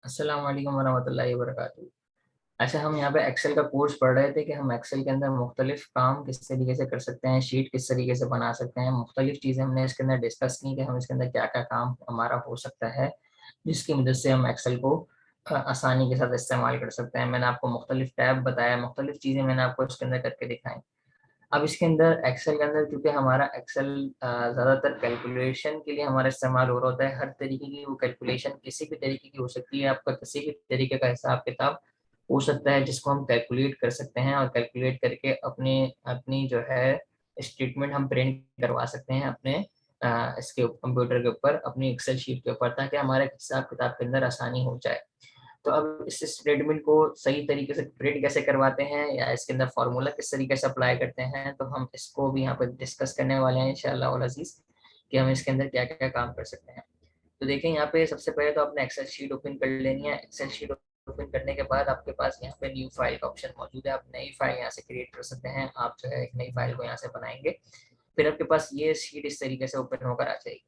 अस्सलाम वालेकुम वरहमतुल्लाहि वबरकातुहू। अच्छा, हम यहाँ पे एक्सेल का कोर्स पढ़ रहे थे कि हम एक्सेल के अंदर मुख्तलिफ काम किस तरीके से कर सकते हैं, शीट किस तरीके से बना सकते हैं। मुख्तलिफ चीज़ें हमने इसके अंदर डिस्कस की कि हम इसके अंदर क्या क्या काम हमारा हो सकता है जिसकी मदद से हम एक्सेल को आसानी के साथ इस्तेमाल कर सकते हैं। मैंने आपको मुख्तलिफ टैब बताया, मुख्तलिफ चीज़ें मैंने आपको इसके अंदर करके दिखाई। अब इसके अंदर एक्सेल के अंदर क्योंकि हमारा एक्सेल ज़्यादातर कैलकुलेशन के लिए हमारा इस्तेमाल हो रहा होता है। हर तरीके की वो कैलकुलेशन किसी भी तरीके की हो सकती है, आपका किसी भी तरीके का हिसाब किताब हो सकता है जिसको हम कैलकुलेट कर सकते हैं और कैलकुलेट करके अपने अपनी जो है स्टेटमेंट हम प्रिंट करवा सकते हैं अपने इसके कंप्यूटर के ऊपर, अपनी एक्सेल शीट के ऊपर, ताकि हमारे हिसाब किताब के अंदर आसानी हो जाए। तो अब इस स्टेटमेंट को सही तरीके से प्रिंट कैसे करवाते हैं या इसके अंदर फार्मूला किस तरीके से अप्लाई करते हैं, तो हम इसको भी यहाँ पर डिस्कस करने वाले हैं इंशाअल्लाह वल अज़ीज़ कि हम इसके अंदर क्या क्या काम कर सकते हैं। तो देखें, यहाँ पे सबसे पहले तो आपने एक्सेल शीट ओपन कर लेनी है। एक्सेल शीट ओपन करने के बाद आपके पास यहाँ पे न्यू फाइल का ऑप्शन मौजूद है। आप नई फाइल यहाँ से क्रिएट कर सकते हैं। आप जो है एक नई फाइल को यहाँ से बनाएंगे, फिर आपके पास ये शीट इस तरीके से ओपन होकर आ जाएगी।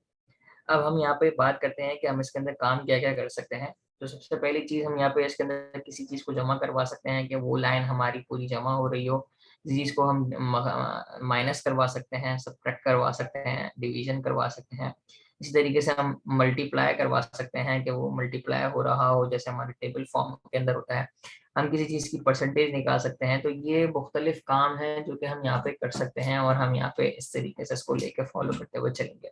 अब हम यहाँ पे बात करते हैं कि हम इसके अंदर काम क्या-क्या कर सकते हैं। तो सबसे पहली चीज़, हम यहाँ पे इसके अंदर किसी चीज़ को जमा करवा सकते हैं कि वो लाइन हमारी पूरी जमा हो रही हो। किसी चीज़ को हम माइनस करवा सकते हैं, सबट्रैक्ट करवा सकते हैं, डिवीज़न करवा सकते हैं। इसी तरीके से हम मल्टीप्लाई करवा सकते हैं कि वो मल्टीप्लाई हो रहा हो, जैसे हमारे टेबल फॉर्म के अंदर होता है। हम किसी चीज़ की परसेंटेज निकाल सकते हैं। तो ये मुख्तलिफ काम हैं जो कि हम यहाँ पे कर सकते हैं और हम यहाँ पे इस तरीके से इसको लेके फॉलो करते हुए चलेंगे।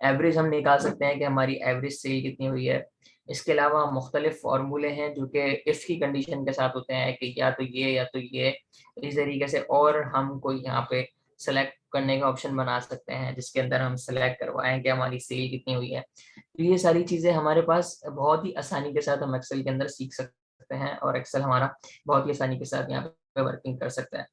एवरेज हम निकाल सकते हैं कि हमारी एवरेज सेल कितनी हुई है। इसके अलावा मुख्तलिफ फार्मूले हैं जो कि इफ़ की कंडीशन के साथ होते हैं कि या तो ये या तो ये। इस तरीके से और हम कोई यहाँ पे सेलेक्ट करने का ऑप्शन बना सकते हैं जिसके अंदर हम सेलेक्ट करवाएँ कि हमारी सेल कितनी हुई है। तो ये सारी चीज़ें हमारे पास बहुत ही आसानी के साथ हम एक्सेल के अंदर सीख सकते हैं और एक्सेल हमारा बहुत ही आसानी के साथ यहाँ पे वर्किंग कर सकता है।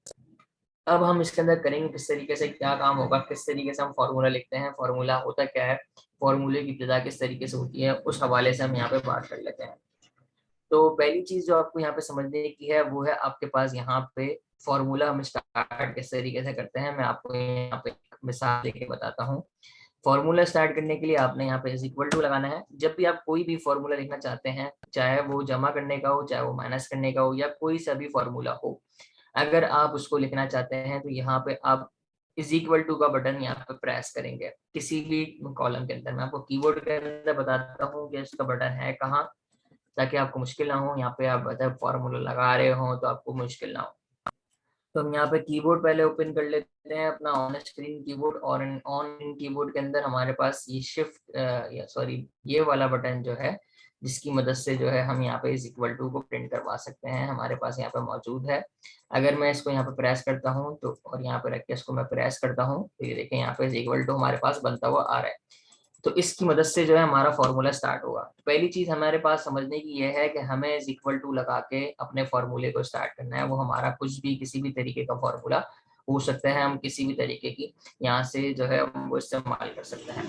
अब हम इसके अंदर करेंगे किस तरीके से, क्या काम होगा, किस तरीके से हम फार्मूला लिखते हैं, फार्मूला होता क्या है, फार्मूले की इब्तिदा किस तरीके से होती है, उस हवाले से हम यहाँ पे बात कर लेते हैं। तो पहली चीज़ जो आपको यहाँ पे समझने की है वो है आपके पास यहाँ पे फार्मूला हम स्टार्ट किस तरीके से करते हैं। मैं आपको यहाँ पे एक मिसाल देके बताता हूँ। फार्मूला स्टार्ट करने के लिए आपने यहाँ पे इज इक्वल टू लगाना है। जब भी आप कोई भी फार्मूला लिखना चाहते हैं, चाहे वो जमा करने का हो, चाहे वो माइनस करने का हो, या कोई सा भी फार्मूला हो, अगर आप उसको लिखना चाहते हैं तो यहाँ पे आप इज इक्वल टू का बटन यहाँ पे प्रेस करेंगे किसी भी कॉलम के अंदर। मैं आपको कीबोर्ड के अंदर बताता हूँ कि इसका बटन है कहाँ, ताकि आपको मुश्किल ना हो। यहाँ पे आप जब फार्मूला लगा रहे हो तो आपको मुश्किल ना हो। तो हम यहाँ पे कीबोर्ड पहले ओपन कर लेते हैं अपना ऑन स्क्रीन कीबोर्ड, और ऑन कीबोर्ड के अंदर हमारे पास ये शिफ्ट या सॉरी ये वाला बटन जो है जिसकी मदद से जो है हम यहाँ पे इज इक्वल टू को प्रिंट करवा सकते हैं, हमारे पास यहाँ पे मौजूद है। अगर मैं इसको यहाँ पे प्रेस करता हूँ तो, और यहाँ पे रख के इसको मैं प्रेस करता हूँ, तो ये देखें यहाँ पे इज इक्वल टू हमारे पास बनता हुआ आ रहा है। तो इसकी मदद से जो है हमारा फार्मूला स्टार्ट होगा। पहली चीज़ हमारे पास समझने की ये है कि हमें इज इक्वल टू लगा के अपने फार्मूले को स्टार्ट करना है। वो हमारा कुछ भी किसी भी तरीके का फार्मूला हो सकता है, हम किसी भी तरीके की यहाँ से जो है वो इस्तेमाल कर सकते हैं।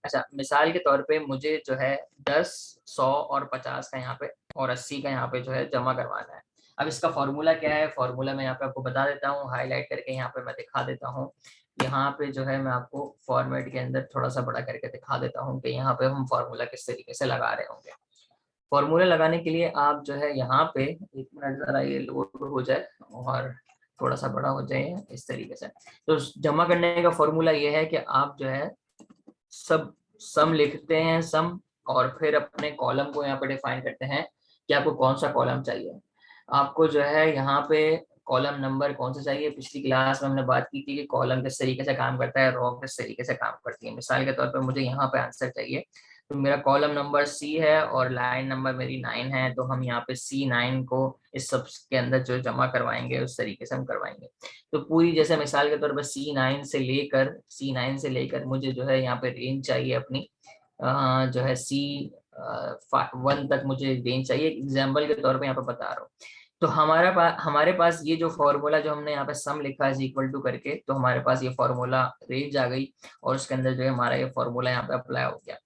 अच्छा, मिसाल के तौर पे मुझे जो है 10, 100 और 50 का यहाँ पे और 80 का यहाँ पे जो है जमा करवाना है। अब इसका फार्मूला क्या है, फार्मूला मैं यहाँ पे आपको बता देता हूँ, हाईलाइट करके यहाँ पे मैं दिखा देता हूँ। यहाँ पे जो है मैं आपको फॉर्मेट के अंदर थोड़ा सा बड़ा करके दिखा देता हूँ कि यहाँ पे हम फार्मूला किस तरीके से लगा रहे होंगे। फार्मूला लगाने के लिए आप जो है यहाँ पे, एक मिनट ज़रा ये लोड हो जाए और थोड़ा सा बड़ा हो जाए इस तरीके से। तो जमा करने का फार्मूला ये है कि आप जो है सब सम लिखते हैं, सम, और फिर अपने कॉलम को यहाँ पे डिफाइन करते हैं कि आपको कौन सा कॉलम चाहिए। आपको जो है यहाँ पे कॉलम नंबर कौन सा चाहिए। पिछली क्लास में हमने बात की थी कि कॉलम किस तरीके से काम करता है, रो किस तरीके से काम करती है। मिसाल के तौर पर मुझे यहाँ पे आंसर चाहिए, तो मेरा कॉलम नंबर सी है और लाइन नंबर मेरी 9 है, तो हम यहाँ पे C9 को इस सब के अंदर जो जमा करवाएंगे उस तरीके से हम करवाएंगे। तो पूरी, जैसे मिसाल के तौर पर C9 से लेकर मुझे जो है यहाँ पे रेंज चाहिए अपनी, जो है C1 तक मुझे रेंज चाहिए। एग्जाम्पल के तौर पे यहाँ पे बता रहा हूँ। तो हमारे पास ये जो फॉर्मूला जो हमने यहाँ पे सम लिखा है इक्वल टू करके, तो हमारे पास ये फॉर्मूला रेंज आ गई और उसके अंदर जो है हमारा ये फॉर्मूला यहाँ पे अप्लाई हो गया।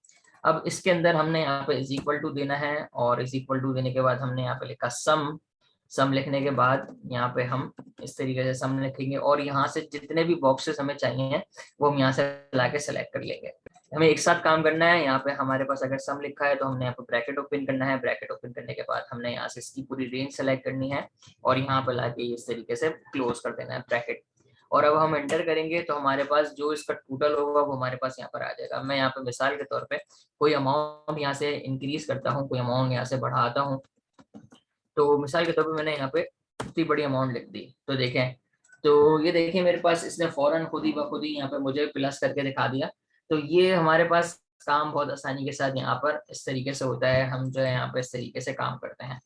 अब इसके अंदर हमने यहाँ पे इज इक्वल टू देना है, और इज इक्वल टू देने के बाद हमने यहाँ पे लिखा सम। सम लिखने के बाद यहाँ पे हम इस तरीके से सम लिखेंगे और यहाँ से जितने भी बॉक्सेस हमें चाहिए हैं वो हम यहाँ से ला के सेलेक्ट कर लेंगे। हमें एक साथ काम करना है। यहाँ पे हमारे पास अगर सम लिखा है तो हमने यहाँ पे ब्रैकेट ओपन करना है, ब्रैकेट ओपन करने के बाद हमने यहाँ से इसकी पूरी रेंज सेलेक्ट करनी है और यहाँ पे लाके इस तरीके से क्लोज कर देना है ब्रैकेट। और अब हम एंटर करेंगे तो हमारे पास जो इसका टोटल होगा वो हमारे पास यहाँ पर आ जाएगा। मैं यहाँ पे मिसाल के तौर पे कोई अमाउंट यहाँ से इंक्रीज करता हूँ, कोई अमाउंट यहाँ से बढ़ाता हूँ। तो मिसाल के तौर पे मैंने यहाँ पे इतनी बड़ी अमाउंट लिख दी, तो देखें, तो ये देखिए मेरे पास इसने फौरन खुद ही बखुद ही यहाँ पे मुझे प्लस करके दिखा दिया। तो ये हमारे पास काम बहुत आसानी के साथ यहाँ पर इस तरीके से होता है। हम जो है यहाँ पे इस तरीके से काम करते हैं।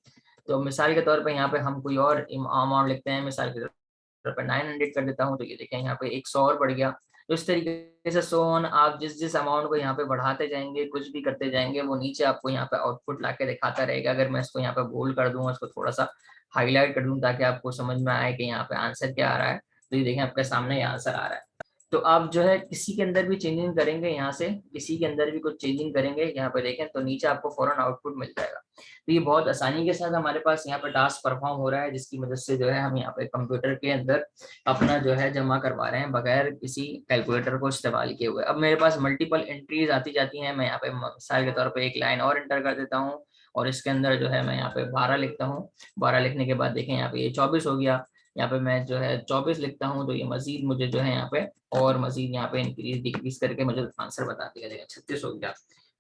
तो मिसाल के तौर पे यहाँ पे हम कोई और अमाउंट लिखते हैं, मिसाल के तौर पर 900 कर देता हूँ, तो ये देखें यहाँ पे 100 और बढ़ गया। तो इस तरीके से सो ऑन, आप जिस जिस अमाउंट को यहाँ पे बढ़ाते जाएंगे, कुछ भी करते जाएंगे, वो नीचे आपको यहाँ पे आउटपुट लाके दिखाता रहेगा। अगर मैं इसको यहाँ पे बोल्ड कर दूँ, इसको थोड़ा सा हाईलाइट कर दूँ ताकि आपको समझ में आए कि यहाँ पे आंसर क्या आ रहा है, तो ये देखें आपके सामने ये आंसर आ रहा है। तो आप जो है किसी के अंदर भी चेंजिंग करेंगे, यहाँ से किसी के अंदर भी कुछ चेंजिंग करेंगे, यहाँ पे देखें तो नीचे आपको फौरन आउटपुट मिल जाएगा। तो ये बहुत आसानी के साथ हमारे पास यहाँ पे टास्क परफॉर्म हो रहा है, जिसकी मदद से जो है हम यहाँ पे कंप्यूटर के अंदर अपना जो है जमा करवा रहे हैं बगैर किसी कैलकुलेटर को इस्तेमाल किए हुए। अब मेरे पास मल्टीपल एंट्रीज आती जाती हैं। मैं यहाँ पे मिसाल के तौर पर एक लाइन और एंटर कर देता हूँ और इसके अंदर जो है मैं यहाँ पे 12 लिखता हूँ। 12 लिखने के बाद देखें यहाँ पे ये 24 हो गया। यहाँ पे मैं जो है 24 लिखता हूँ तो ये मजीद मुझे जो है यहाँ पे और मजीद यहाँ पे इंक्रीज डिक्रीज करके मुझे आंसर बता दिया जाएगा। 36 हो गया।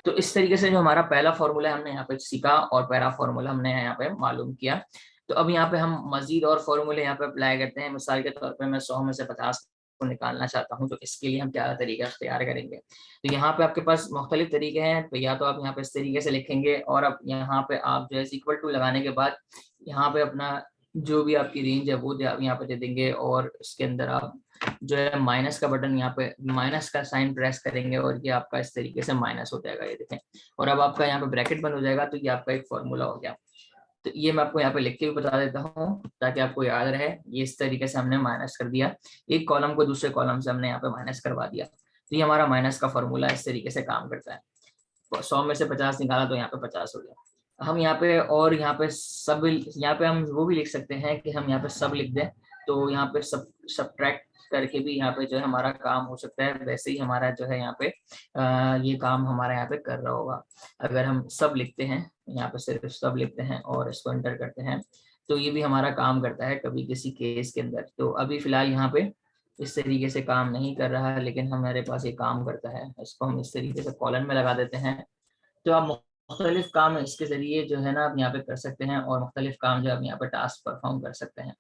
तो इस तरीके से जो हमारा पहला फॉर्मूला हमने यहाँ पे सीखा और पहला फॉर्मूला हमने यहाँ पे मालूम किया। तो अब यहाँ पे हम मजीद और फॉर्मूले यहाँ पे अप्लाई करते हैं। मिसाल के तौर पे मैं 100 में से 50 को निकालना चाहता हूँ, तो इसके लिए हम क्या तरीका अख्तियार करेंगे। तो यहाँ पे आपके पास मुख्तलिफ तरीके हैं। तो या तो आप यहाँ पे इस तरीके से लिखेंगे और अब यहाँ पे आप जो है इक्वल टू लगाने के बाद यहाँ पे अपना जो भी आपकी रेंज है वो यहाँ पे दे देंगे और इसके अंदर आप जो है माइनस का बटन, यहाँ पे माइनस का साइन प्रेस करेंगे और ये आपका इस तरीके से माइनस हो जाएगा, ये देखें। और अब आपका यहाँ पे ब्रैकेट बंद हो जाएगा। तो ये आपका एक फॉर्मूला हो गया। तो ये मैं आपको यहाँ पे लिख के भी बता देता हूँ ताकि आपको याद रहे। ये इस तरीके से हमने माइनस कर दिया, एक कॉलम को दूसरे कॉलम से हमने यहाँ पे माइनस करवा दिया। तो ये हमारा माइनस का फॉर्मूला इस तरीके से काम करता है। 100 में से 50 निकाला तो यहाँ पे 50 हो गया। हम यहाँ पे और यहाँ पे सब, यहाँ पे हम वो भी लिख सकते हैं कि हम यहाँ पे सब लिख दें, तो यहाँ पे सब्ट्रैक्ट करके भी यहाँ पे जो है हमारा काम हो सकता है। वैसे ही हमारा जो है यहाँ पे ये काम हमारा यहाँ पे कर रहा होगा। अगर हम सब लिखते हैं, यहाँ पे सिर्फ सब लिखते हैं और इसको एंटर करते हैं, तो ये भी हमारा काम करता है कभी किसी केस के अंदर। तो अभी फिलहाल यहाँ पे इस तरीके से काम नहीं कर रहा है, लेकिन हमारे पास ये काम करता है। इसको हम इस तरीके से कॉलन में लगा देते हैं। तो आप मुख्तलिफ काम इसके जरिए जो है ना आप यहाँ पे कर सकते हैं और मुख्तलिफ काम जो आप यहाँ पे टास्क परफॉर्म कर सकते हैं।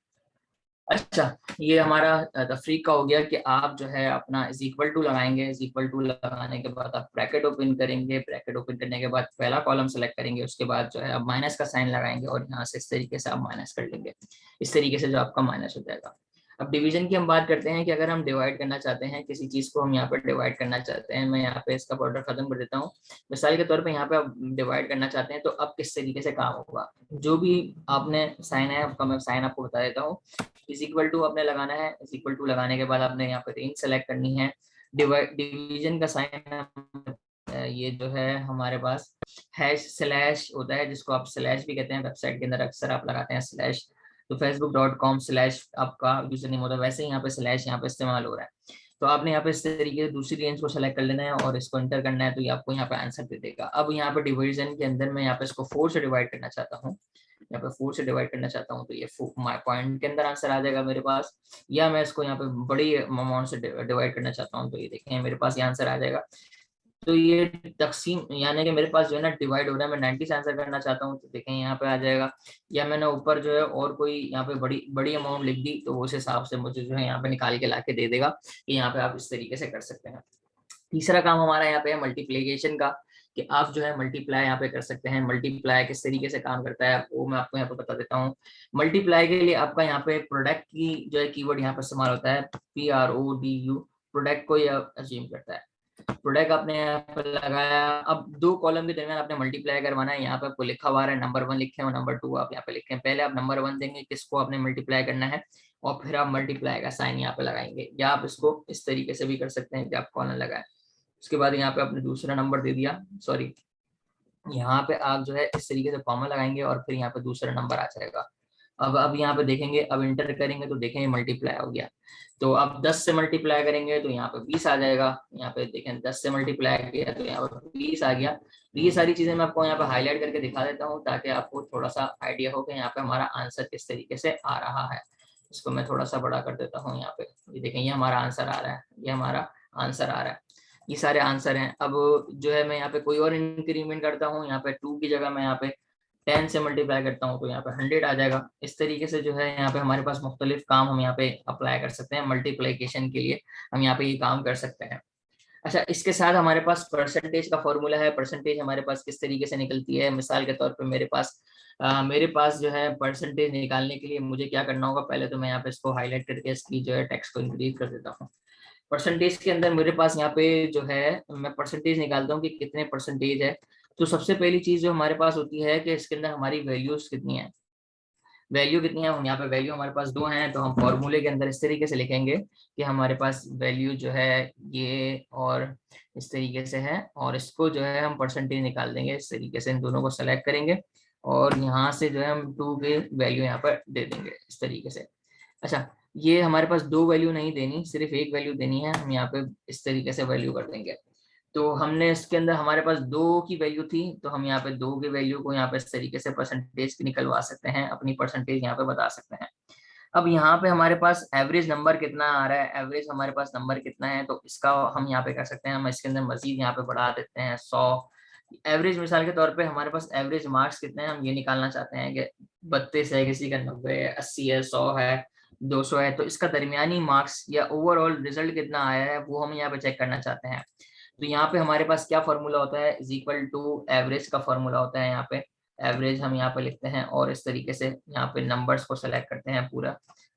अच्छा, ये हमारा तफरीक का हो गया कि आप जो है अपना इज इक्वल टू लगाएंगे। इज इक्वल टू लगाने के बाद आप ब्रैकेट ओपन करेंगे। ब्रैकेट ओपन करने के बाद पहला कॉलम सेलेक्ट करेंगे, उसके बाद जो है आप माइनस का साइन लगाएंगे और यहाँ से इस तरीके से आप माइनस कर लेंगे। इस तरीके से जो आपका माइनस हो जाएगा। अब डिवीजन की हम बात करते हैं कि अगर हम डिवाइड करना चाहते हैं, किसी चीज को हम यहाँ पर डिवाइड करना चाहते हैं। मैं यहाँ पे इसका बॉर्डर खत्म कर देता हूँ। मिसाल के तौर पे यहाँ पे आप डिवाइड करना चाहते हैं, तो अब किस तरीके से काम होगा। जो भी आपने साइन है आपका, मैं साइन आपको बता देता हूँ। इज इक्वल टू आपने लगाना है। इज इक्वल टू लगाने के बाद आपने यहाँ पे रेंज सेलेक्ट करनी है। डिवीजन का साइन ये जो है हमारे पास हैश स्लैश होता है, जिसको आप स्लैश भी कहते हैं। वेबसाइट के अंदर अक्सर आप लगाते हैं स्लैश। तो facebook.com स्लैश आपका यूजर नेम होता है, वैसे ही यहाँ पे स्लैश यहाँ पे इस्तेमाल हो रहा है। तो आपने यहाँ पे इस तरीके से दूसरी रेंज को सेलेक्ट कर लेना है और इसको एंटर करना है, तो ये आपको यहाँ पे आंसर दे देगा। अब यहाँ पे डिवीजन के अंदर मैं यहाँ पे इसको 4 से डिवाइड करना चाहता हूँ। यहाँ पे 4 से डिवाइड करना चाहता हूँ, तो ये पॉइंट के अंदर आंसर आ जाएगा मेरे पास। या मैं इसको यहाँ पे बड़ी अमाउंट से डिवाइड करना चाहता हूँ, तो ये देखें मेरे पास ये आंसर आ जाएगा। तो ये तकसीम यानी कि मेरे पास जो है ना डिवाइड हो रहा है। मैं 90 से आंसर करना चाहता हूँ, तो देखें यहाँ पे आ जाएगा। या मैंने ऊपर जो है और कोई यहाँ पे बड़ी बड़ी अमाउंट लिख दी, तो उस हिसाब से मुझे जो है यहाँ पे निकाल के ला के दे देगा कि यहाँ पे आप इस तरीके से कर सकते हैं। तीसरा काम हमारा यहाँ पे है मल्टीप्लीकेशन का, कि आप जो है मल्टीप्लाई यहाँ पे कर सकते हैं। मल्टीप्लाई किस तरीके से काम करता है वो मैं आपको यहाँ पे बता देता हूँ। मल्टीप्लाई के लिए आपका यहाँ पे प्रोडक्ट की जो है कीवर्ड यहाँ पे इस्तेमाल होता है, PRODU। प्रोडक्ट को यह अज्यूम करता है। प्रोडक्ट आपने यहाँ पे लगाया। अब 2 कॉलम के दरमियान आपने मल्टीप्लाई करवाना है। यहाँ पे आपको लिखा हुआ है नंबर 1 लिखे और नंबर 2 आप यहाँ पे लिखें। पहले आप नंबर 1 देंगे किसको आपने मल्टीप्लाई करना है, और फिर आप मल्टीप्लाई का साइन यहाँ पे लगाएंगे। या आप इसको इस तरीके से भी कर सकते हैं कि आप कॉलन लगाए। उसके बाद यहाँ पे आपने दूसरा नंबर दे दिया, सॉरी यहाँ पे आप जो है इस तरीके से कॉमा लगाएंगे और फिर यहाँ पे दूसरा नंबर आ जाएगा। अब यहाँ पे देखेंगे, अब इंटर करेंगे तो देखेंगे मल्टीप्लाई हो गया। तो अब 10 से मल्टीप्लाई करेंगे तो यहाँ पे 20 आ जाएगा। यहाँ पे देखें 10 से मल्टीप्लाई किया तो यहाँ पे 20 आ गया। तो ये सारी चीजें मैं आपको यहाँ पे हाईलाइट करके दिखा देता हूँ ताकि आपको थोड़ा सा आइडिया हो कि यहाँ पे हमारा आंसर किस तरीके से आ रहा है। इसको मैं थोड़ा सा बड़ा कर देता हूँ। यहाँ पे ये देखें, ये हमारा आंसर आ रहा है, ये हमारा आंसर आ रहा है। ये सारे आंसर हैं। अब जो है मैं यहाँ पे कोई और इंक्रीमेंट करता हूँ, यहाँ पे 2 की जगह मैं यहाँ पे 10 से मल्टीप्लाई करता हूँ तो यहाँ पे 100 आ जाएगा। इस तरीके से जो है यहाँ पे हमारे पास मुख्तलिफ काम हम यहाँ पे अप्लाई कर सकते हैं। मल्टीप्लिकेशन के लिए हम यहाँ पे ये काम कर सकते हैं। अच्छा, इसके साथ हमारे पास परसेंटेज का फॉर्मूला है। परसेंटेज हमारे पास किस तरीके से निकलती है, मिसाल के तौर पे मेरे पास जो है परसेंटेज निकालने के लिए मुझे क्या करना होगा, पहले तो मैं यहाँ पे इसको हाईलाइट करके इसकी जो है टेक्स्ट को इंक्रीज कर देता हूँ। परसेंटेज के अंदर मेरे पास यहाँ पे जो है मैं परसेंटेज निकालता हूँ कि कितने परसेंटेज है। तो सबसे पहली चीज जो हमारे पास होती है कि इसके अंदर हमारी वैल्यूज कितनी है, वैल्यू कितनी है। यहाँ पे वैल्यू हमारे पास 2 हैं, तो हम फॉर्मूले के अंदर इस तरीके से लिखेंगे कि हमारे पास वैल्यू जो है ये और इस तरीके से है, और इसको जो है हम परसेंटेज निकाल देंगे। इस तरीके से इन दोनों को सेलेक्ट करेंगे और यहाँ से जो है हम 2 के वैल्यू यहाँ पर दे देंगे इस तरीके से। अच्छा, ये हमारे पास 2 वैल्यू नहीं देनी, सिर्फ 1 वैल्यू देनी है। हम यहाँ पे इस तरीके से वैल्यू कर देंगे। तो हमने इसके अंदर हमारे पास 2 की वैल्यू थी, तो हम यहाँ पे 2 की वैल्यू को यहाँ पे इस तरीके से परसेंटेज की निकलवा सकते हैं, अपनी परसेंटेज यहाँ पे बता सकते हैं। अब यहाँ पे हमारे पास एवरेज नंबर कितना आ रहा है, एवरेज हमारे पास नंबर कितना है, तो इसका हम यहाँ पे कर सकते हैं। हम इसके अंदर मजीद यहाँ पे बढ़ा देते हैं 100। एवरेज मिसाल के तौर पे हमारे पास एवरेज मार्क्स कितने हैं, हम ये निकालना चाहते हैं कि 32 है, किसी का 90 है, 80 है, 100 है, 200 है। तो इसका दरमियानी मार्क्स या ओवरऑल रिजल्ट कितना आया है वो हम यहाँ पे चेक करना चाहते हैं। तो यहाँ पे हमारे पास क्या फॉर्मूला होता है, इज इक्वल टू एवरेज का फॉर्मूला होता है। यहाँ पे एवरेज हम यहाँ पे लिखते हैं और इस तरीके से यहाँ पे नंबर्स को सेलेक्ट करते हैं पूरा,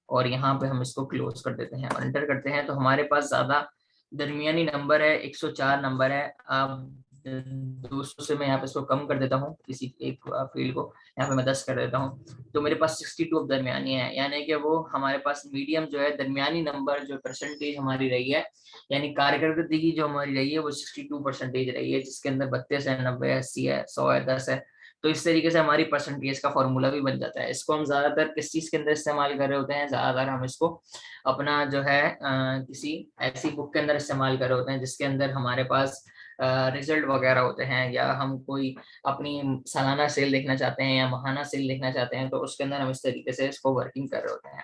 और यहाँ पे हम इसको क्लोज कर देते हैं और एंटर करते हैं। तो हमारे पास ज्यादा दरमियानी नंबर है, 104 नंबर है। अब 200 से मैं यहाँ पे इसको कम कर देता हूँ, किसी एक फील्ड को यहाँ पे मैं 10 कर देता हूँ। तो मेरे पास 62 अब दरमियानी है, यानी कि वो हमारे पास मीडियम जो है दरमियानी नंबर जो परसेंटेज हमारी रही है, यानी कारकर्दगी जो हमारी रही है वो 62% रही है, जिसके अंदर 32 है, 90 है, 80 है, 100 है, 10 है। तो इस तरीके से हमारी परसेंटेज का फॉर्मूला भी बन जाता है। इसको हम ज्यादातर किस चीज के अंदर इस्तेमाल कर रहे होते हैं, ज्यादातर हम इसको अपना जो है किसी ऐसी बुक के अंदर इस्तेमाल कर रहे होते हैं जिसके अंदर हमारे पास रिजल्ट वगैरह होते हैं, या हम कोई अपनी सालाना सेल देखना चाहते हैं या माहाना सेल देखना चाहते हैं, तो उसके अंदर हम इस तरीके से इसको वर्किंग कर रहे होते हैं।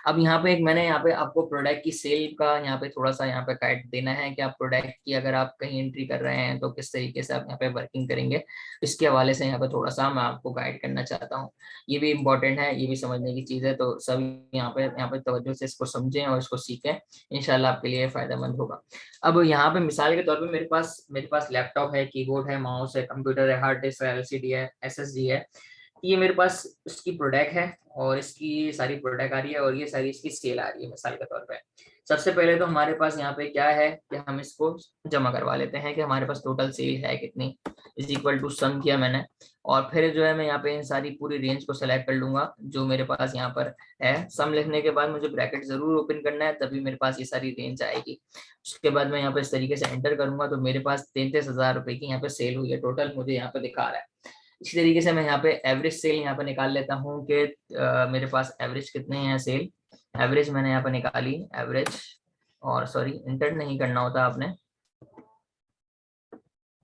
अब यहाँ पे एक मैंने यहाँ पे आपको प्रोडक्ट की सेल का यहाँ पे थोड़ा सा यहाँ पे गाइड देना है कि आप प्रोडक्ट की अगर आप कहीं एंट्री कर रहे हैं तो किस तरीके से आप यहाँ पे वर्किंग करेंगे। इसके हवाले से यहाँ पे थोड़ा सा मैं आपको गाइड करना चाहता हूँ। ये भी इम्पोर्टेंट है, ये भी समझने की चीज़ है, तो सब यहाँ पे तवज्जो से इसको समझें और इसको सीखें, इंशाल्लाह आपके लिए फायदेमंद होगा। अब यहाँ पे मिसाल के तौर पे मेरे पास लैपटॉप है, कीबोर्ड है, माउस है, कंप्यूटर है, हार्ड डिस्क है, एलसीडी है, एसएसडी है। ये मेरे पास इसकी प्रोडक्ट है और इसकी सारी प्रोडक्ट आ रही है और ये सारी इसकी सेल आ रही है मिसाल के तौर पे। सबसे पहले तो हमारे पास यहाँ पे क्या है कि हम इसको जमा करवा लेते हैं कि हमारे पास टोटल सेल है कितनी, इज इक्वल टू सम किया मैंने, और फिर जो है मैं यहाँ पे इन सारी पूरी रेंज को सेलेक्ट कर लूंगा जो मेरे पास यहाँ पर है। सम लिखने के बाद मुझे ब्रैकेट जरूर ओपन करना है, तभी मेरे पास ये सारी रेंज आएगी। उसके बाद मैं यहाँ पे इस तरीके से एंटर करूंगा तो मेरे पास 33,000 रुपए की यहाँ पे सेल हुई है, टोटल मुझे यहाँ पे दिखा रहा है। इसी तरीके से मैं यहाँ पे एवरेज सेल यहाँ पे निकाल लेता हूँ कि मेरे पास एवरेज कितने हैं सेल। एवरेज मैंने यहाँ पे निकाली, एवरेज, और सॉरी इंटर नहीं करना होता आपने,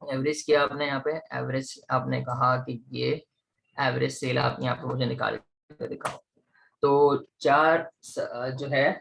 एवरेज किया आपने यहाँ पे, एवरेज आपने कहा कि ये एवरेज सेल आप यहाँ पे मुझे निकाल के दिखाओ। तो जो है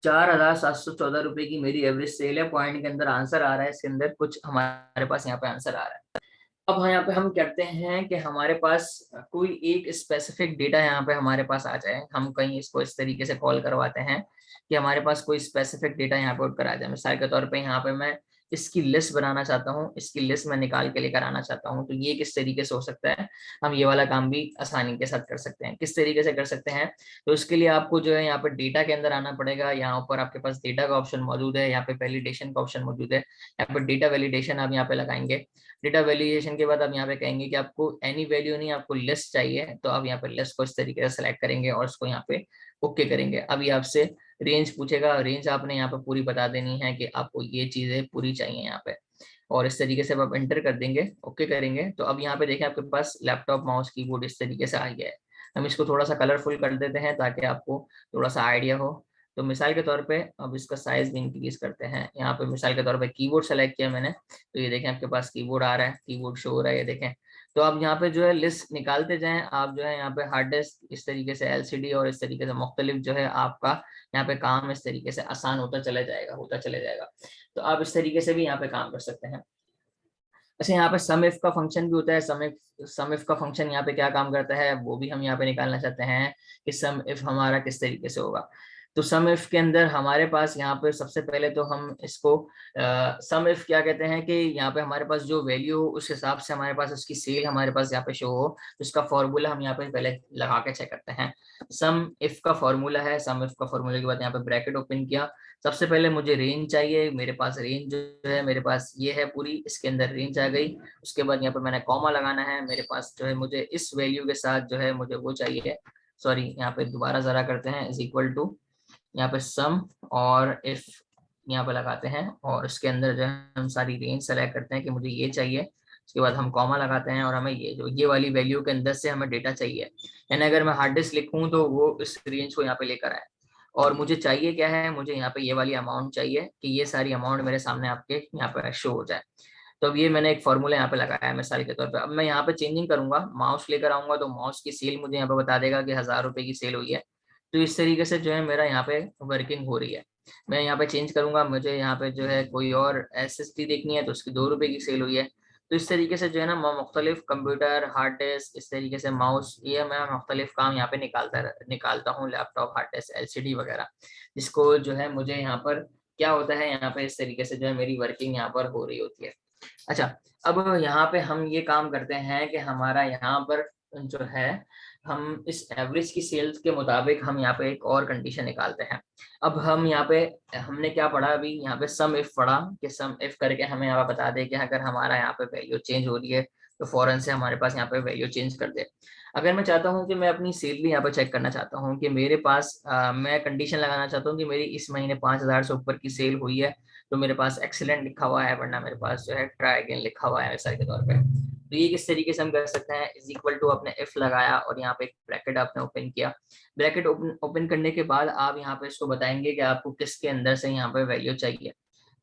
4,714 रुपए की मेरी एवरेज सेल है। पॉइंट के अंदर आंसर आ रहा है, इसके अंदर कुछ हमारे पास यहाँ पे आंसर आ रहा है। अब यहाँ पे हम करते हैं कि हमारे पास कोई एक स्पेसिफिक डेटा यहाँ पे हमारे पास आ जाए। हम कहीं इसको इस तरीके से कॉल करवाते हैं कि हमारे पास कोई स्पेसिफिक डेटा यहाँ पे उठ कर आ जाए। मिसाल के तौर पे यहाँ पे मैं इसकी लिस्ट बनाना चाहता हूँ, इसकी लिस्ट मैं निकाल के लेकर आना चाहता हूँ। तो ये किस तरीके से हो सकता है, हम ये वाला काम भी आसानी के साथ कर सकते हैं। किस तरीके से कर सकते हैं, तो इसके लिए आपको जो है यहाँ पर डेटा के अंदर आना पड़ेगा। यहाँ ऊपर आपके पास डेटा का ऑप्शन मौजूद है, यहाँ पे वैलिडेशन का ऑप्शन मौजूद है, यहाँ पर डेटा वैलिडेशन आप यहाँ पे लगाएंगे। डेटा वैल्यूएशन के बाद आप यहाँ पे कहेंगे कि आपको एनी वैल्यू नहीं, आपको लिस्ट चाहिए, तो आप यहाँ पे लिस्ट को इस तरीके से सेलेक्ट करेंगे और उसको यहाँ पे ओके करेंगे। अभी आपसे रेंज पूछेगा, रेंज आपने यहाँ पे पूरी बता देनी है कि आपको ये चीजें पूरी चाहिए यहाँ पे, और इस तरीके से आप एंटर कर देंगे, ओके करेंगे। तो अब यहाँ पे देखें आपके पास लैपटॉप, माउस, कीबोर्ड इस तरीके से आ गया है। हम इसको थोड़ा सा कलरफुल कर देते हैं ताकि आपको थोड़ा सा आइडिया हो। तो मिसाल के तौर पे अब इसका साइज भी इंक्रीज करते हैं। यहाँ पे मिसाल के तौर पे कीबोर्ड सेलेक्ट किया मैंने, तो ये देखें आपके पास कीबोर्ड आ रहा है, कीबोर्ड शो हो रहा है, ये देखें। तो आप यहाँ पे जो है लिस्ट निकालते जाएं, आप जो है यहाँ पे हार्ड डिस्क इस तरीके से, एलसीडी और इस तरीके से मुख्तलिफ जो है आपका यहाँ पे काम इस तरीके से आसान होता चला जाएगा, होता चले जाएगा। तो आप इस तरीके से भी यहाँ पे काम कर सकते हैं। अच्छा, यहाँ पे सम इफ का फंक्शन भी होता है। सम इफ का फंक्शन यहाँ पे क्या काम करता है वो भी हम यहाँ पे निकालना चाहते हैं कि सम इफ हमारा किस तरीके से होगा। तो सम इफ के अंदर हमारे पास यहाँ पे सबसे पहले तो हम इसको सम इफ क्या कहते हैं कि यहाँ पे हमारे पास जो वैल्यू हो उस हिसाब से हमारे पास उसकी सेल हमारे पास यहाँ पे शो हो, तो उसका फॉर्मूला हम यहाँ पे पहले लगा के चेक करते हैं। सम इफ का फॉर्मूला है, सम इफ का फॉर्मूले के बाद यहाँ पे ब्रैकेट ओपन किया। सबसे पहले मुझे रेंज चाहिए, मेरे पास रेंज जो है मेरे पास ये है पूरी, इसके अंदर रेंज आ गई। उसके बाद यहाँ पे मैंने कॉमा लगाना है, मेरे पास जो है मुझे इस वैल्यू के साथ जो है मुझे वो चाहिए, सॉरी यहाँ पे दोबारा जरा करते हैं, इज इक्वल टू यहाँ पे सम और इफ यहाँ पे लगाते हैं, और उसके अंदर जो है हम सारी रेंज सेलेक्ट करते हैं कि मुझे ये चाहिए। उसके बाद हम कॉमा लगाते हैं और हमें ये वाली वैल्यू के अंदर से हमें डेटा चाहिए, यानी अगर मैं हार्ड डिस्क लिखूं तो वो इस रेंज को यहाँ पे लेकर आए। और मुझे चाहिए क्या है, मुझे यहाँ पे ये वाली अमाउंट चाहिए कि ये सारी अमाउंट मेरे सामने आपके यहाँ पे शो हो जाए। तो अब ये मैंने एक फॉर्मूला यहाँ पे लगाया है मिसाल के तौर पे। अब मैं यहाँ पे चेंजिंग करूंगा, माउस लेकर आऊंगा तो माउस की सेल मुझे यहाँ पे बता देगा कि 1000 रुपए की सेल हुई है। तो इस तरीके से जो है मेरा यहाँ पे वर्किंग हो रही है। मैं यहाँ पे चेंज करूंगा, मुझे यहाँ पे जो है कोई और एसएसडी देखनी है तो उसकी 2 रुपए की सेल हुई है। तो इस तरीके से जो है ना मैं मुख्तलिफ कंप्यूटर, हार्ड डिस्क, इस तरीके से माउस, ये मैं मुख्तलिफ काम यहाँ पे निकालता हूँ, लैपटॉप, हार्ड डिस्क, एलसीडी वगैरह, जिसको जो है मुझे यहाँ पर क्या होता है, यहाँ पे इस तरीके से जो है मेरी वर्किंग यहाँ पर हो रही होती है। अच्छा, अब यहाँ पे हम ये काम करते हैं कि हमारा यहाँ पर जो है हम इस एवरेज की सेल्स के मुताबिक हम यहाँ पे एक और कंडीशन निकालते हैं। अब हम यहाँ पे हमने क्या पढ़ा अभी, यहाँ पे सम इफ पढ़ा कि सम इफ करके हमें यहाँ पे बता दे कि अगर हमारा यहाँ पे वैल्यू चेंज हो रही है तो फौरन से हमारे पास यहाँ पे वैल्यू चेंज कर दे। अगर मैं चाहता हूँ कि मैं अपनी सेल भी यहाँ पे चेक करना चाहता हूँ कि मेरे पास मैं कंडीशन लगाना चाहता हूँ कि मेरी इस महीने 5000 से ऊपर की सेल हुई है, तो मेरे पास एक्सीलेंट लिखा हुआ है, वरना मेरे पास जो है ट्राई अगेन लिखा हुआ है मिसाल के तौर पे। तो ये किस तरीके से हम कर सकते हैं, इज इक्वल टू आपने इफ लगाया और यहाँ पे एक ब्रैकेट आपने ओपन किया। ब्रैकेट ओपन करने के बाद आप यहाँ पे इसको बताएंगे कि आपको किसके अंदर से यहाँ पे वैल्यू चाहिए।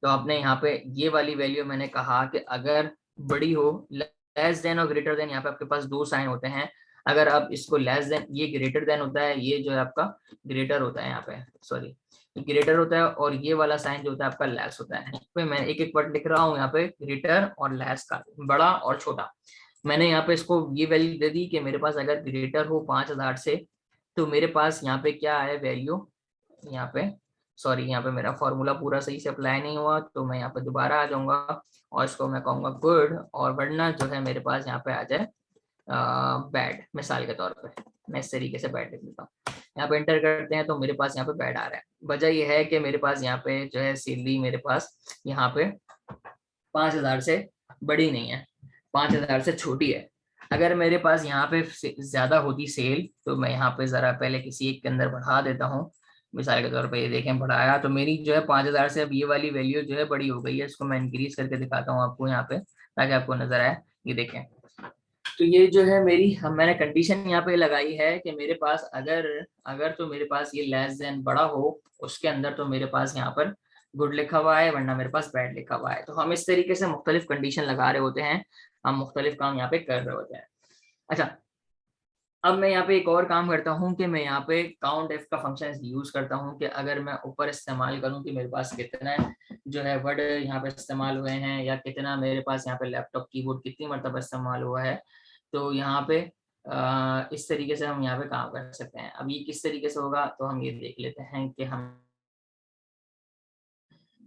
तो आपने यहाँ पे ये वाली वैल्यू मैंने कहा कि अगर बड़ी हो, लेस देन और ग्रेटर देन, यहाँ पे आपके पास 2 साइन होते हैं। अगर आप इसको लेस देन, ये ग्रेटर देन होता है, ये जो है आपका ग्रेटर होता है, यहाँ पे सॉरी ग्रेटर होता है, और ये वाला साइन जो होता है आपका लेस होता है। तो मैं एक एक वर्ड लिख रहा हूँ यहाँ पे, ग्रेटर और लेस का, बड़ा और छोटा। मैंने यहाँ पे इसको ये वैल्यू दे दी कि मेरे पास अगर ग्रेटर हो 5000 से, तो मेरे पास यहाँ पे क्या है वैल्यू, यहाँ पे सॉरी यहाँ पे मेरा फॉर्मूला पूरा सही से अप्लाई नहीं हुआ, तो मैं यहाँ पे दोबारा आ जाऊंगा और इसको मैं कहूँगा गुड, और वरना जो है मेरे पास यहाँ पे आ जाए बैड। मिसाल के तौर पे मैं इस तरीके से बैड लिख देता हूँ, यहाँ पे एंटर करते हैं तो मेरे पास यहाँ पे बैड आ रहा है। वजह यह है कि मेरे पास यहाँ पे जो है सैलरी मेरे पास यहाँ पे 5000 से बड़ी नहीं है, 5000 से छोटी है। अगर मेरे पास यहाँ पे ज्यादा होती सेल तो मैं यहाँ पे जरा पहले किसी एक के अंदर बढ़ा देता हूँ। मिसाल के तौर पे ये देखें बढ़ाया, तो मेरी जो है 5000 से अब ये वाली वैल्यू जो है बड़ी हो गई है। इसको मैं इंक्रीज करके दिखाता हूँ आपको यहाँ पे ताकि आपको नजर आए। ये देखें, तो ये जो है मेरी मैंने कंडीशन यहाँ पे लगाई है कि मेरे पास अगर अगर तो मेरे पास ये लेस देन बड़ा हो, उसके अंदर तो मेरे पास यहाँ पर गुड लिखा हुआ है, वरना मेरे पास बैड लिखा हुआ है। तो हम इस तरीके से मुख्तलिफ कंडीशन लगा रहे होते हैं, हम मुख्तलिफ काम यहाँ पे कर रहे होते हैं। अच्छा, अब मैं यहाँ पे एक और काम करता हूँ कि मैं यहाँ पे काउंट इफ का फंक्शन यूज करता हूँ कि अगर मैं ऊपर इस्तेमाल करूँ कि मेरे पास कितना जो है वर्ड यहाँ पे इस्तेमाल हुए हैं, या कितना मेरे पास यहाँ पे लैपटॉप कीबोर्ड कितनी मरतबा इस्तेमाल हुआ है, तो यहाँ पे इस तरीके से हम यहाँ पे काम कर सकते हैं। अब ये किस तरीके से होगा तो हम ये देख लेते हैं कि हम,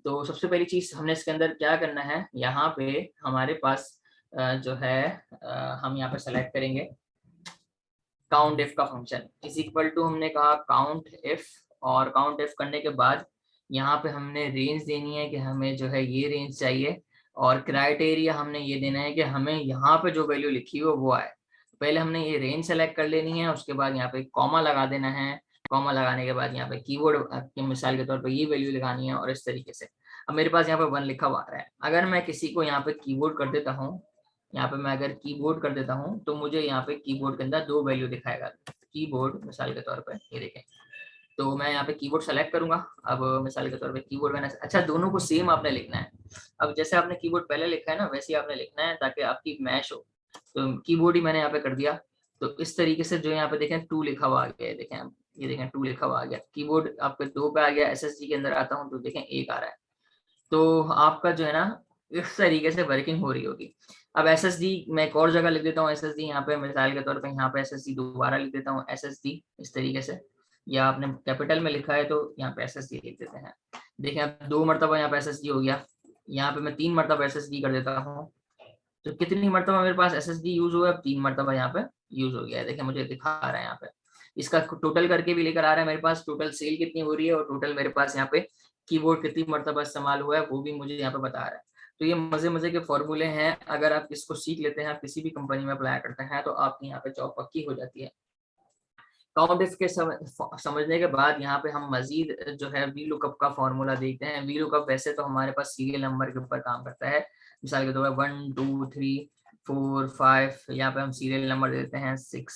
तो सबसे पहली चीज हमने इसके अंदर क्या करना है, यहाँ पे हमारे पास जो है हम यहाँ पे सेलेक्ट करेंगे काउंट इफ का फंक्शन, इज इक्वल टू हमने कहा काउंट इफ, और काउंट इफ करने के बाद यहाँ पे हमने रेंज देनी है कि हमें जो है ये रेंज चाहिए, और क्राइटेरिया हमने ये देना है कि हमें यहाँ पे जो वैल्यू लिखी हो वो आए। पहले हमने ये रेंज सेलेक्ट कर लेनी है, उसके बाद यहाँ पे कॉमा लगा देना है, कॉमा लगाने के बाद यहाँ पे कीवर्ड की मिसाल के तौर पर ये वैल्यू लगानी है, और इस तरीके से। अब मेरे पास यहाँ पे 1 लिखा हुआ आ रहा है, अगर मैं किसी को यहाँ पे कीबोर्ड कर देता हूँ, यहाँ पे मैं अगर कीबोर्ड कर देता हूँ तो मुझे यहाँ पे कीबोर्ड के अंदर 2 वैल्यू दिखाएगा, कीबोर्ड मिसाल के तौर पे ये देखें, तो मैं यहाँ पे कीबोर्ड सेलेक्ट करूंगा। अब मिसाल के तौर पे कीबोर्ड मैंने, अच्छा दोनों को सेम आपने लिखना है। अब जैसे आपने कीबोर्ड पहले लिखा है ना, वैसे ही आपने लिखना है ताकि आपकी मैच हो। तो कीबोर्ड ही मैंने यहाँ पे कर दिया। तो इस तरीके से जो यहाँ पे देखें 2 लिखा हुआ आ गया है, देखें आप ये देखें 2 लिखा हुआ आ गया। कीबोर्ड आपके 2 पे आ गया, एसएसडी के अंदर आता हूँ तो देखें 1 आ रहा है। तो आपका जो है ना इस तरीके से वर्किंग हो रही होगी। अब एसएसडी मैं एक और जगह लिख देता हूँ, एसएसडी यहाँ पे मिसाल के तौर पे यहाँ पे एसएसडी दोबारा लिख देता हूँ, एसएसडी इस तरीके से, या आपने कैपिटल में लिखा है तो यहाँ पे एसएसडी लिख देते हैं। देखें अब 2 मरतबा यहाँ पे एसएसडी हो गया, यहाँ पे मैं 3 मरतबा एसएसडी कर देता हूँ। तो कितनी मरतबा मेरे पास एसएसडी यूज हुआ है, 3 मरतबा यहाँ पे यूज हो गया है। देखिए मुझे दिखा रहा है यहाँ पे, इसका टोटल करके भी लेकर आ रहा है मेरे पास, टोटल सेल कितनी हो रही है और टोटल मेरे पास यहाँ पे कीबोर्ड कितनी मरतबा इस्तेमाल हुआ है वो भी मुझे यहाँ पे बता रहा है। तो ये मजे मजे के फॉर्मूले हैं, अगर आप इसको सीख लेते हैं, आप किसी भी कंपनी में अप्लाई करते हैं तो आपकी यहाँ पे जॉब पक्की हो जाती है। काउंट इफ के समझने के बाद यहाँ पे हम मजीद जो है वी लुकअप का फॉर्मूला देखते हैं। वी लुकअप वैसे तो हमारे पास सीरियल नंबर के ऊपर काम करता है, मिसाल के तौर पर 1 2 3 4 5, यहाँ पे हम सीरियल नंबर देते हैं 6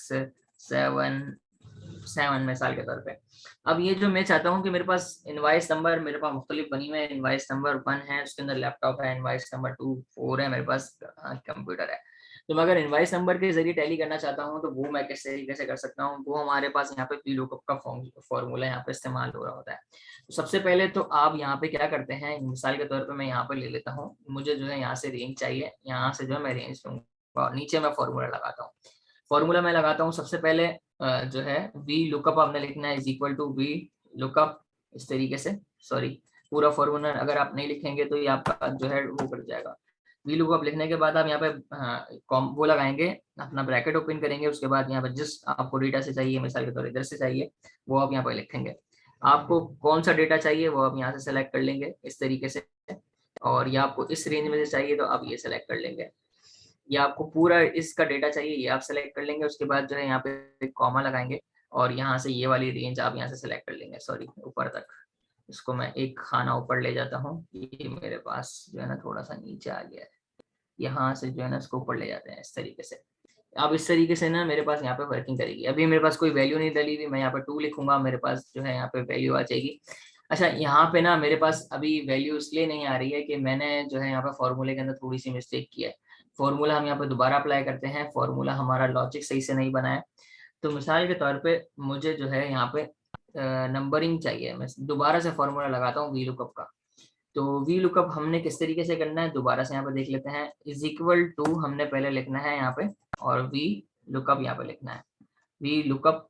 7 मिसाल के तौर पे। अब ये जो मैं चाहता हूँ कि मेरे पास इनवाइस नंबर मेरे पास मुख्तलिफ बनी हुए हैं, इनवाइस नंबर 1 है उसके अंदर लैपटॉप है, इनवाइस नंबर 2 4 है मेरे पास कंप्यूटर है। तो मैं अगर इनवाइस नंबर के जरिए टैली करना चाहता हूँ तो वो मैं किस तरीके से कर सकता हूँ, वो हमारे पास यहाँ पे वी लुकअप का फॉर्मूला यहाँ पे इस्तेमाल हो रहा होता है। तो सबसे पहले तो आप यहाँ पे क्या करते हैं, मिसाल के तौर पे मैं यहाँ पे ले लेता हूँ, मुझे जो है यहाँ से रेंज चाहिए, यहाँ से जो है मैं रेंज लूंगा और नीचे मैं फॉर्मूला लगाता हूँ। फॉर्मूला मैं लगाता हूँ सबसे पहले जो है वी लुकअप आपने लिखना है is equal to V lookup इस तरीके से, सॉरी पूरा फॉर्मूला अगर आप नहीं लिखेंगे तो ये आपका जो है वो कर जाएगा। वी लुकअप लिखने के बाद आप यहाँ पे वो लगाएंगे, अपना ब्रैकेट ओपन करेंगे, उसके बाद यहाँ पे जिस आपको डेटा से चाहिए, मिसाल के तौर इधर से चाहिए वो आप यहाँ पे लिखेंगे। आपको कौन सा डेटा चाहिए वो आप यहाँ से सेलेक्ट कर लेंगे इस तरीके से, और या आपको इस रेंज में से चाहिए तो आप ये सेलेक्ट कर लेंगे, या आपको पूरा इसका डेटा चाहिए ये आप सेलेक्ट कर लेंगे। उसके बाद जो है यहाँ पे कॉमा लगाएंगे और यहाँ से ये वाली रेंज आप यहाँ से सेलेक्ट कर लेंगे, सॉरी ऊपर तक। इसको मैं एक खाना ऊपर ले जाता हूँ, ये मेरे पास जो है ना थोड़ा सा नीचे आ गया है, यहाँ से जो है ना इसको ऊपर ले जाते हैं इस तरीके से। अब इस तरीके से ना मेरे पास यहाँ पे वर्किंग करेगी। अभी मेरे पास कोई वैल्यू नहीं डली हुई, मैं यहाँ पे 2 लिखूंगा, मेरे पास जो है यहाँ पे वैल्यू आ जाएगी। अच्छा यहाँ पे ना मेरे पास अभी वैल्यू इसलिए नहीं आ रही है कि मैंने जो है यहाँ पे फॉर्मूले के अंदर थोड़ी सी मिस्टेक की है। फॉर्मूला हम यहाँ पे दोबारा अप्लाई करते हैं, फॉर्मूला हमारा लॉजिक सही से नहीं बना है। तो मिसाल के तौर पे मुझे जो है यहाँ पे नंबरिंग चाहिए, मैं दोबारा से फॉर्मूला लगाता हूँ वी लुकअप का। तो वी लुकअप हमने किस तरीके से करना है दोबारा से यहाँ पे देख लेते हैं। इज इक्वल टू हमने पहले लिखना है यहाँ पे, और वी लुकअप यहाँ पे लिखना है। वी लुकअप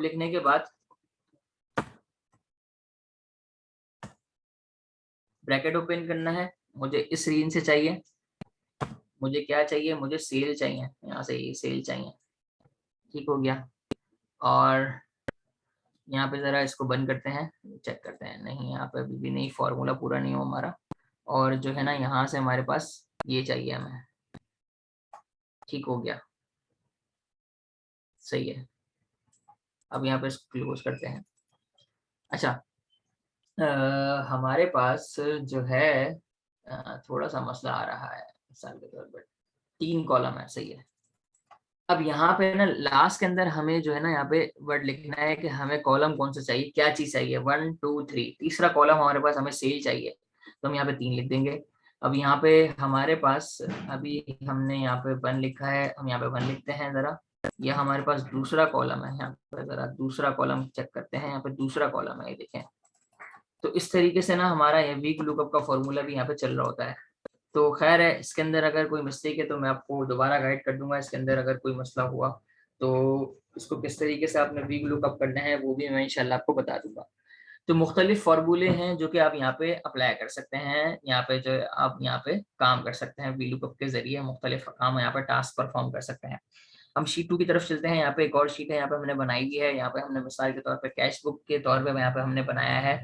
लिखने के बाद ब्रैकेट ओपन करना है। मुझे इस रेंज से चाहिए, मुझे क्या चाहिए, मुझे सेल चाहिए, यहाँ से ये सेल चाहिए, ठीक हो गया। और यहाँ पे जरा इसको बंद करते हैं, चेक करते हैं, नहीं यहाँ पे अभी भी नहीं, फॉर्मूला पूरा नहीं हो हमारा। और जो है ना यहाँ से हमारे पास ये चाहिए हमें, ठीक हो गया, सही है। अब यहाँ पे इसको क्लोज करते हैं। अच्छा हमारे पास जो है थोड़ा सा मसला आ रहा है, मिसाल के तौर पर 3 कॉलम है, सही है। अब यहाँ पे ना लास्ट के अंदर हमें जो है ना यहाँ पे वर्ड लिखना है कि हमें कॉलम कौन सा चाहिए, क्या चीज चाहिए, 1 2 3, तीसरा कॉलम हमारे पास हमें सेल चाहिए, तो हम यहाँ पे 3 लिख देंगे। अब यहाँ पे हमारे पास अभी हमने यहाँ पे 1 लिखा है, हम यहाँ पे 1 लिखते हैं जरा। यह हमारे पास दूसरा कॉलम है, यहाँ पे जरा दूसरा कॉलम चेक करते हैं, यहाँ पे दूसरा कॉलम है, ये देखें। तो इस तरीके से ना हमारा ये वीक लुकअप का फॉर्मूला भी यहाँ पे चल रहा होता है। तो खैर है, इसके अंदर अगर कोई मिस्टेक है तो मैं आपको दोबारा गाइड कर दूंगा, इसके अंदर अगर कोई मसला हुआ तो इसको किस तरीके से आपने वीक लुकअप करना है वो भी मैं इंशाल्लाह आपको बता दूंगा। तो मुख्तलिफ फार्मूले हैं जो कि आप यहाँ पे अप्लाई कर सकते हैं, यहाँ पे जो आप यहाँ पे काम कर सकते हैं, वी लुकअप के जरिए मुख्तलिफ काम यहाँ पे टास्क परफॉर्म कर सकते हैं। हम शीट 2 की तरफ चलते हैं। यहाँ पे एक और शीट है, यहाँ पे हमने बनाई हुई है, यहाँ पे हमने मिसाल के तौर पे कैश बुक के तौर पे यहाँ पे हमने बनाया है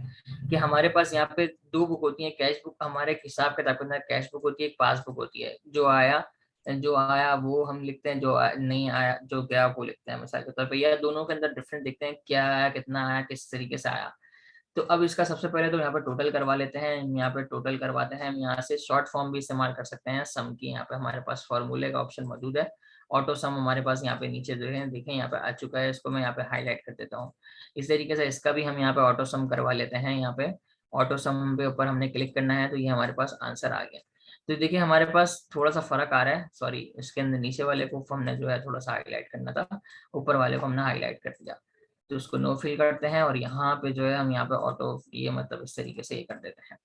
कि हमारे पास यहाँ पे 2 बुक होती है। कैश बुक हमारे हिसाब किताब के अंदर कैश बुक होती है, एक पासबुक होती है। जो आया वो हम लिखते हैं, जो नहीं आया जो गया वो लिखते हैं मिसाल के तौर पर। यह दोनों के अंदर डिफरेंस देखते हैं, क्या आया, कितना आया, किस तरीके से आया। तो अब इसका सबसे पहले तो यहाँ पे टोटल करवा लेते हैं, यहाँ पे टोटल करवाते हैं। हम यहाँ से शॉर्ट फॉर्म भी इस्तेमाल कर सकते हैं, सम की यहाँ पे हमारे पास फॉर्मूले का ऑप्शन मौजूद है, ऑटो सम हमारे पास यहाँ पे नीचे जो है देखें यहाँ पे आ चुका है, इसको मैं यहाँ पे हाईलाइट कर देता हूँ। इस तरीके से इसका भी हम यहाँ पे ऑटो सम करवा लेते हैं। यहाँ पे ऑटो सम पे ऊपर हमने क्लिक करना है तो ये हमारे पास आंसर आ गया। तो देखिए हमारे पास थोड़ा सा फर्क आ रहा है, सॉरी इसके अंदर नीचे वाले को हमने जो है थोड़ा सा हाईलाइट करना था, ऊपर वाले को हमने हाईलाइट कर दिया। तो उसको नो फिल करते हैं और यहाँ पे जो है हम यहाँ पे ऑटो ये मतलब इस तरीके से ये कर देते हैं।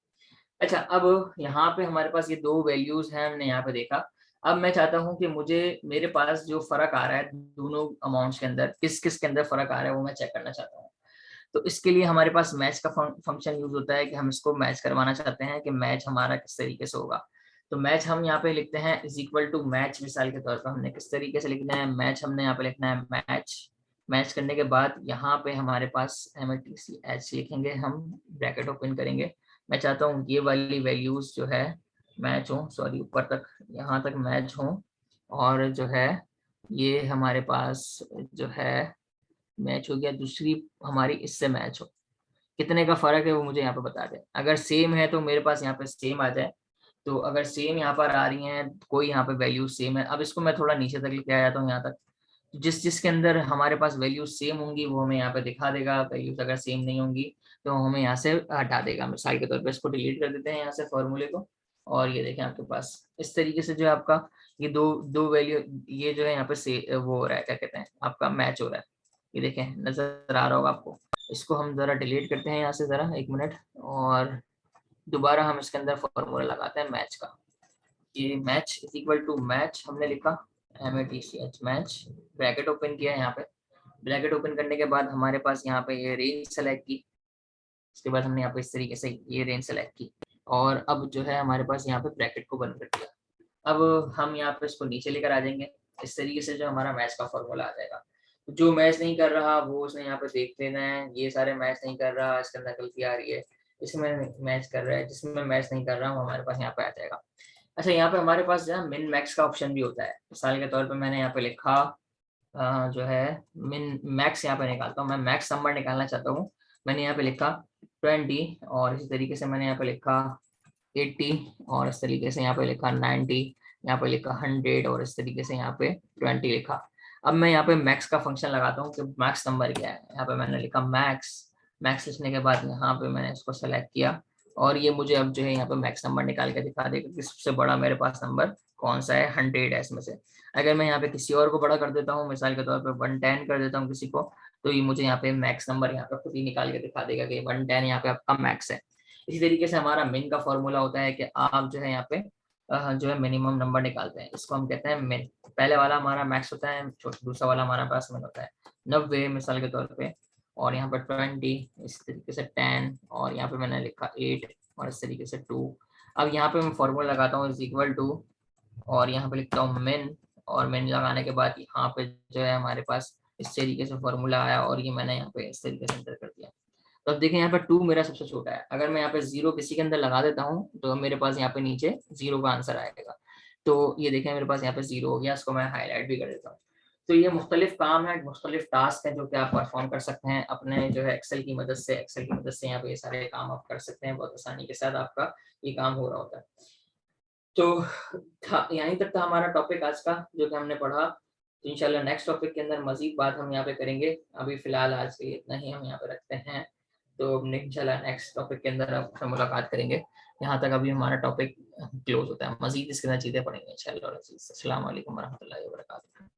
अच्छा, अब यहाँ पे हमारे पास ये दो वैल्यूज हैं, हमने यहाँ पे देखा। अब मैं चाहता हूँ कि मुझे मेरे पास जो फर्क आ रहा है दोनों अमाउंट्स के अंदर, किस किस के अंदर फर्क आ रहा है वो मैं चेक करना चाहता हूँ। तो इसके लिए हमारे पास मैच का फंक्शन यूज होता है कि हम इसको मैच करवाना चाहते हैं कि मैच हमारा किस तरीके से होगा। तो मैच हम यहाँ पे लिखते हैं इज इक्वल टू मैच, मिसाल के तौर पर हमने किस तरीके से लिखना है मैच, हमने यहाँ पे लिखना है मैच। मैच करने के बाद यहाँ पे हमारे पास MATCH लिखेंगे, हम ब्रैकेट ओपन करेंगे। मैं चाहता हूँ ये वाली वैल्यूज जो है मैच हो, सॉरी ऊपर तक यहाँ तक मैच हो, और जो है ये हमारे पास जो है मैच हो गया, दूसरी हमारी इससे मैच हो। कितने का फर्क है वो मुझे यहाँ पे बता दें। अगर सेम है तो मेरे पास यहाँ पे सेम आ जाए, तो अगर सेम यहाँ पर आ रही हैं, कोई यहाँ पे वैल्यू सेम है। अब इसको मैं थोड़ा नीचे तक लेके आ जाता हूँ यहाँ तक, जिस जिसके अंदर हमारे पास वैल्यूज सेम होंगी वो हमें यहाँ पे दिखा देगा, वैल्यूज अगर सेम नहीं होंगी तो हमें यहाँ से हटा देगा। मिसाल के तौर पर इसको डिलीट कर देते हैं यहाँ से फॉर्मूले को, और ये देखें आपके पास इस तरीके से जो है आपका ये दो दो वैल्यू ये जो है यहाँ पे से वो हो रहा है, क्या कहते हैं आपका मैच हो रहा है। ये देखें नजर आ रहा होगा आपको। इसको हम जरा डिलीट करते हैं यहाँ से, जरा एक मिनट, और दोबारा हम इसके अंदर फॉर्मूला लगाते हैं मैच का। ये match is equal to match हमने लिखा, MATCH मैच, ब्रैकेट ओपन किया यहाँ पे। ब्रैकेट ओपन करने के बाद हमारे पास यहाँ पे ये रेंज सेलेक्ट की, उसके बाद हमने यहाँ पे इस तरीके से ये रेंज सेलेक्ट की, और अब जो है हमारे पास यहाँ पे ब्रैकेट को बंद कर दिया। अब हम यहाँ पे इसको नीचे लेकर आ जाएंगे, इस तरीके से जो हमारा मैच का फॉर्मूला आ जाएगा। जो मैच नहीं कर रहा वो उसने यहाँ पे देख लेना है, ये सारे मैच नहीं कर रहा, इसके अंदर गलती आ रही है, इसमें मैच कर रहा है, जिसमें मैच नहीं कर रहा वो हमारे पास यहाँ पे आ जाएगा। अच्छा, यहाँ पे हमारे पास जो है मिन मैक्स का ऑप्शन भी होता है। मिसाल के तौर पे मैंने यहाँ पे लिखा जो है मिन मैक्स, यहाँ पे निकालता हूँ मैं, मैक्स नंबर निकालना चाहता हूँ। मैंने यहाँ पे लिखा 20, और इसी तरीके से मैंने यहाँ पे लिखा 80, और इस तरीके से यहाँ पे लिखा 90, यहाँ पे लिखा 100, और इस तरीके से यहाँ पे 20 लिखा। अब मैं यहाँ पे मैक्स का फंक्शन लगाता हूँ कि मैक्स नंबर क्या है। यहाँ पे मैंने लिखा मैक्स, मैक्स लिखने के बाद यहाँ पे मैंने इसको सेलेक्ट किया, और ये मुझे अब जो है यहाँ पे मैक्स नंबर निकाल के दिखा देगा कि सबसे बड़ा मेरे पास नंबर कौन सा है, 100 है इसमें से। अगर मैं यहाँ पे किसी और को बड़ा कर देता हूँ, मिसाल के तौर पर 110 कर देता हूँ किसी को, तो ये मुझे यहाँ पे मैक्स नंबर यहाँ पे खुद ही निकाल के दिखा देगा कि 110 यहाँ पे आपका मैक्स है। इसी तरीके से हमारा मिन का फॉर्मूला होता है कि आप जो है यहाँ पे जो है मिनिमम नंबर निकालते हैं, इसको हम कहते हैं मिन। पहले वाला हमारा मैक्स होता है, दूसरा वाला हमारा पास मिन होता है। 90 मिसाल के तौर पे, और यहाँ पर 20, इस तरीके से 10, और यहाँ पे मैंने लिखा 8, और इस तरीके से 2। अब यहाँ पे मैं फॉर्मूला लगाता हूँ इज इक्वल टू, और यहाँ पे लिखता हूँ मिन, और मिन लगाने के बाद यहाँ पे जो है हमारे पास इस तरीके से फॉर्मूला आया, और ये मैंने यहाँ पे इस तरीके से एंटर कर दिया। तो अब देखें यहाँ पे 2 मेरा सबसे छोटा है। अगर मैं यहाँ पे 0 किसी के अंदर लगा देता हूँ तो मेरे पास यहाँ पे नीचे 0 का आंसर आएगा। तो ये देखें मेरे पास यहाँ पे 0 हो गया, इसको मैं हाईलाइट भी कर देता हूँ। तो ये मुख्तलिफ काम है, मुख्तलिफ टास्क हैं जो कि आप परफॉर्म कर सकते हैं अपने जो है एक्सेल की मदद से। एक्सेल की मदद से यहाँ पे ये सारे काम आप कर सकते हैं, बहुत आसानी के साथ आपका ये काम हो रहा होता है। तो यहीं तक था हमारा टॉपिक आज का जो कि हमने पढ़ा। तो इंशाल्लाह नेक्स्ट टॉपिक के अंदर मजीद बात हम यहाँ पे करेंगे। अभी फिलहाल आज के लिए इतना ही हम यहाँ पे रखते हैं, तो इंशाल्लाह नेक्स्ट टॉपिक के अंदर आपसे मुलाकात करेंगे। यहाँ तक अभी हमारा टॉपिक क्लोज होता है, मजीद इसके अंदर चीजें पढ़ेंगे इंशाल्लाह। अस्सलाम वालेकुम वरहमतुल्लाहि वबरकातुहू।